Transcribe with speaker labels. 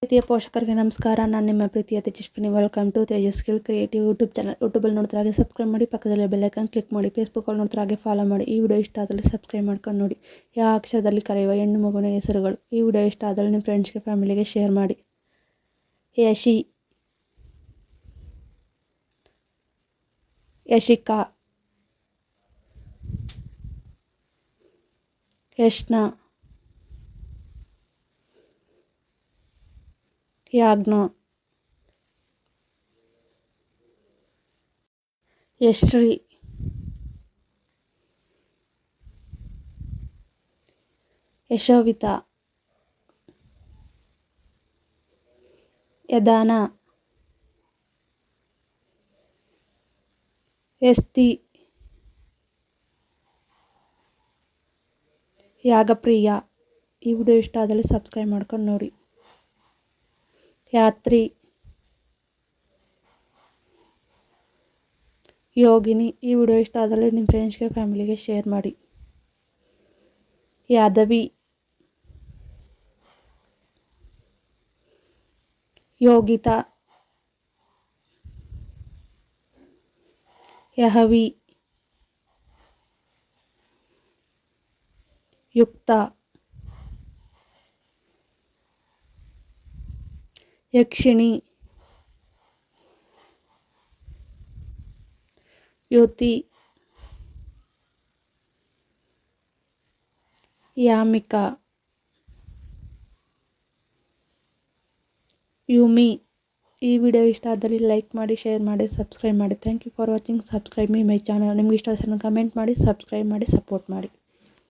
Speaker 1: ಪ್ರೀತಿಯ ಪೋಷಕರಿಗೆ ನಮಸ್ಕಾರ. ನಾನು ನಿಮ್ಮ ಪ್ರೀತಿಯ Tejaswini. Welcome to Tejas skill creative YouTube channel. ಯೂಟ್ಯೂಬಲ್ಲಿ ನೋಡ್ತಾರೆ ಹಾಗೆ ಸಬ್ಸ್ಕ್ರೈಬ್ ಮಾಡಿ, ಪಕ್ಕದಲ್ಲಿ ಬೆಲ್ ಐಕಾನ್ ಕ್ಲಿಕ್ ಮಾಡಿ. ಫೇಸ್ಬುಕ್ಕಲ್ಲಿ ನೋಡ್ತಾರೆ ಹಾಗೆ ಫಾಲೋ ಮಾಡಿ. ಈ ವಿಡಿಯೋ ಇಷ್ಟ ಆದಲ್ಲಿ ಸಬ್ಸ್ಕ್ರೈಬ್ ಮಾಡ್ಕೊಂಡು ನೋಡಿ. ಯಾವ ಅಕ್ಷರದಲ್ಲಿ ಕರೆಯುವ ಹೆಣ್ಣು ಮಗುವಿನ ಹೆಸರುಗಳು. ಈ ವಿಡಿಯೋ ಇಷ್ಟ ಆದಲ್ಲಿ ನಿಮ್ಮ ಫ್ರೆಂಡ್ಸ್ಗೆ, ಫ್ಯಾಮಿಲಿಗೆ ಶೇರ್ ಮಾಡಿ. ಯಶಿ, ಯಶಿಕಾ, ಯಶ್ನ, ಯಾಜ್ಞ, ಯಶ್ರೀ, ಯಶೋವಿತಾ, ಯದಾನ, ಎಸ್ತಿ, ಯಾಗಪ್ರಿಯ. ಈ ವಿಡಿಯೋ ಇಷ್ಟ ಆದಲ್ಲಿ ಸಬ್ಸ್ಕ್ರೈಬ್ ಮಾಡ್ಕೊಂಡು ನೋಡಿ. ಯಾತ್ರಿ, ಯೋಗಿನಿ. ಈ ವಿಡಿಯೋ ಇಷ್ಟ ಆದಲ್ಲಿ ನಿಮ್ಮ ಫ್ರೆಂಡ್ಸ್ಗೆ, ಫ್ಯಾಮಿಲಿಗೆ ಶೇರ್ ಮಾಡಿ. ಯಾದವಿ, ಯೋಗಿತಾ, ಯಹವಿ, ಯುಕ್ತ, ಯಕ್ಷಿಣಿ, ಯುತಿ, ಯಾಮಿಕಾ, ಯುಮಿ. ಈ ವಿಡಿಯೋ ಇಷ್ಟ ಆದಲ್ಲಿ ಲೈಕ್ ಮಾಡಿ, ಶೇರ್ ಮಾಡಿ, ಸಬ್ಸ್ಕ್ರೈಬ್ ಮಾಡಿ. Thank you for watching. Subscribe my channel. ನಿಮ್ಗೆ ಇಷ್ಟ ಆದರೆ ಕಮೆಂಟ್ ಮಾಡಿ, ಸಬ್ಸ್ಕ್ರೈಬ್ ಮಾಡಿ, ಸಪೋರ್ಟ್ ಮಾಡಿ.